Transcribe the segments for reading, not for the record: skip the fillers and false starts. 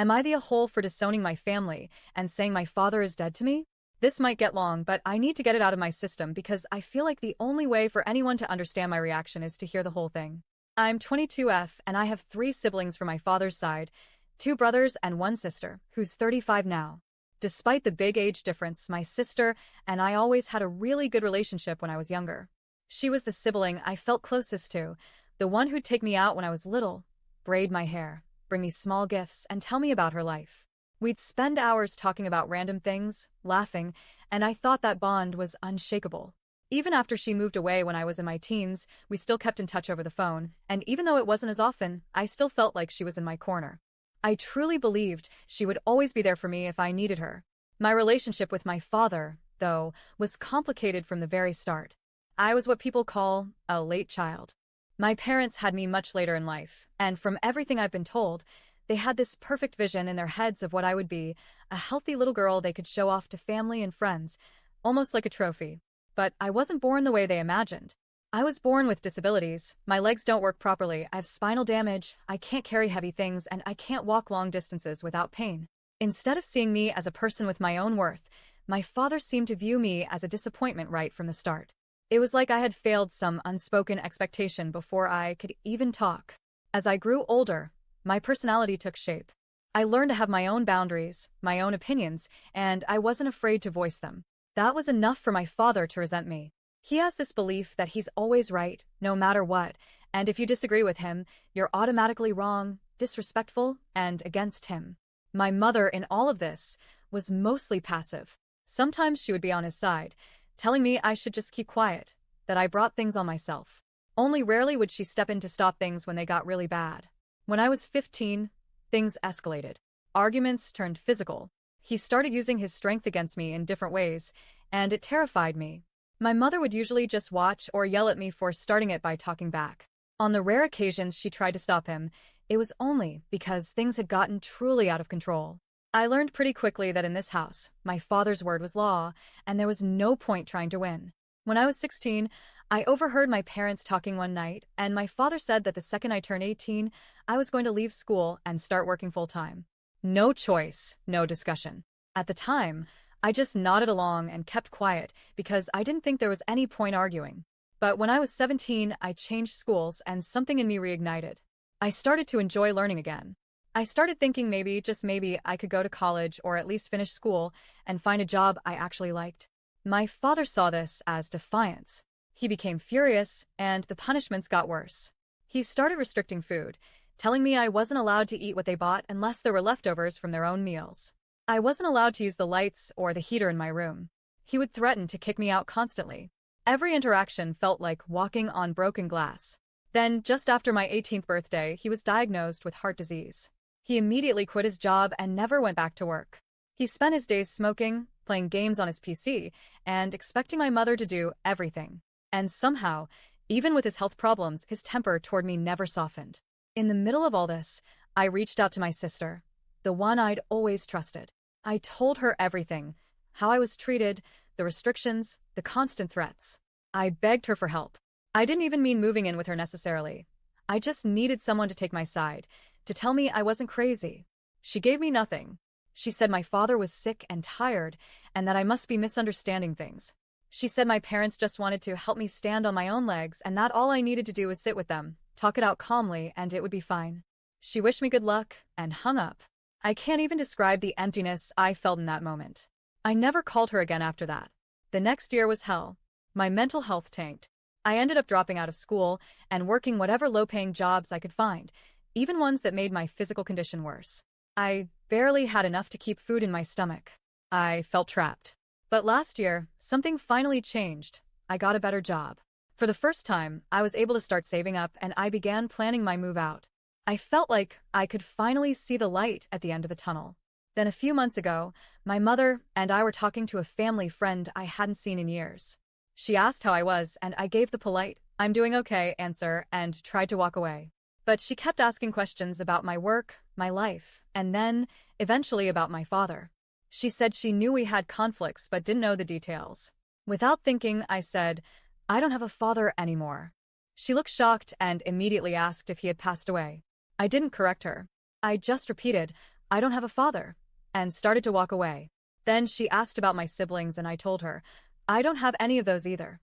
Am I the a-hole for disowning my family and saying my father is dead to me? This might get long, but I need to get it out of my system because I feel like the only way for anyone to understand my reaction is to hear the whole thing. I'm 22F and I have 3 siblings from my father's side, 2 brothers and 1 sister, who's 35 now. Despite the big age difference, my sister and I always had a really good relationship when I was younger. She was the sibling I felt closest to, the one who'd take me out when I was little, braid my hair, bring me small gifts, and tell me about her life. We'd spend hours talking about random things, laughing, and I thought that bond was unshakable. Even after she moved away when I was in my teens, we still kept in touch over the phone, and even though it wasn't as often, I still felt like she was in my corner. I truly believed she would always be there for me if I needed her. My relationship with my father, though, was complicated from the very start. I was what people call a late child. My parents had me much later in life, and from everything I've been told, they had this perfect vision in their heads of what I would be, a healthy little girl they could show off to family and friends, almost like a trophy. But I wasn't born the way they imagined. I was born with disabilities. My legs don't work properly, I have spinal damage, I can't carry heavy things, and I can't walk long distances without pain. Instead of seeing me as a person with my own worth, my father seemed to view me as a disappointment right from the start. It was like I had failed some unspoken expectation before I could even talk. As I grew older, my personality took shape. I learned to have my own boundaries, my own opinions, and I wasn't afraid to voice them. That was enough for my father to resent me. He has this belief that he's always right, no matter what, and if you disagree with him, you're automatically wrong, disrespectful, and against him. My mother, in all of this, was mostly passive. Sometimes she would be on his side, telling me I should just keep quiet, that I brought things on myself. Only rarely would she step in to stop things when they got really bad. When I was 15, things escalated. Arguments turned physical. He started using his strength against me in different ways, and it terrified me. My mother would usually just watch or yell at me for starting it by talking back. On the rare occasions she tried to stop him, it was only because things had gotten truly out of control. I learned pretty quickly that in this house, my father's word was law, and there was no point trying to win. When I was 16, I overheard my parents talking one night, and my father said that the second I turned 18, I was going to leave school and start working full-time. No choice, no discussion. At the time, I just nodded along and kept quiet because I didn't think there was any point arguing. But when I was 17, I changed schools and something in me reignited. I started to enjoy learning again. I started thinking maybe, just maybe, I could go to college or at least finish school and find a job I actually liked. My father saw this as defiance. He became furious, and the punishments got worse. He started restricting food, telling me I wasn't allowed to eat what they bought unless there were leftovers from their own meals. I wasn't allowed to use the lights or the heater in my room. He would threaten to kick me out constantly. Every interaction felt like walking on broken glass. Then, just after my 18th birthday, he was diagnosed with heart disease. He immediately quit his job and never went back to work. He spent his days smoking, playing games on his PC, and expecting my mother to do everything. And somehow, even with his health problems, his temper toward me never softened. In the middle of all this, I reached out to my sister, the one I'd always trusted. I told her everything, how I was treated, the restrictions, the constant threats. I begged her for help. I didn't even mean moving in with her necessarily. I just needed someone to take my side, to tell me I wasn't crazy. She gave me nothing. She said my father was sick and tired, and that I must be misunderstanding things. She said my parents just wanted to help me stand on my own legs and that all I needed to do was sit with them, talk it out calmly, and it would be fine. She wished me good luck and hung up. I can't even describe the emptiness I felt in that moment. I never called her again after that. The next year was hell. My mental health tanked. I ended up dropping out of school and working whatever low-paying jobs I could find, even ones that made my physical condition worse. I barely had enough to keep food in my stomach. I felt trapped. But last year, something finally changed. I got a better job. For the first time, I was able to start saving up and I began planning my move out. I felt like I could finally see the light at the end of the tunnel. Then a few months ago, my mother and I were talking to a family friend I hadn't seen in years. She asked how I was and I gave the polite, "I'm doing okay" answer and tried to walk away. But she kept asking questions about my work, my life, and then, eventually about my father. She said she knew we had conflicts but didn't know the details. Without thinking, I said, "I don't have a father anymore." She looked shocked and immediately asked if he had passed away. I didn't correct her. I just repeated, I don't have a father, and started to walk away. Then she asked about my siblings and I told her, I don't have any of those either.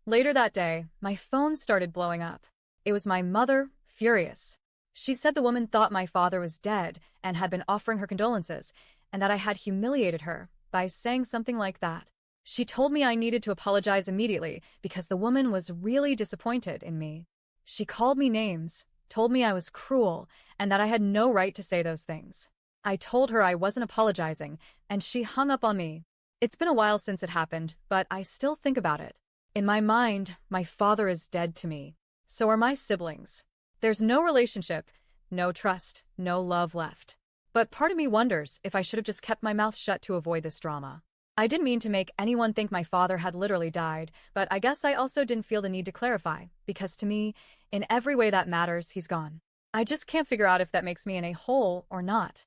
Later that day, my phone started blowing up. It was my mother, furious. She said the woman thought my father was dead and had been offering her condolences, and that I had humiliated her by saying something like that. She told me I needed to apologize immediately because the woman was really disappointed in me. She called me names, told me I was cruel, and that I had no right to say those things. I told her I wasn't apologizing, and she hung up on me. It's been a while since it happened, but I still think about it. In my mind, my father is dead to me. So are my siblings. There's no relationship, no trust, no love left. But part of me wonders if I should have just kept my mouth shut to avoid this drama. I didn't mean to make anyone think my father had literally died, but I guess I also didn't feel the need to clarify, because to me, in every way that matters, he's gone. I just can't figure out if that makes me an a-hole or not.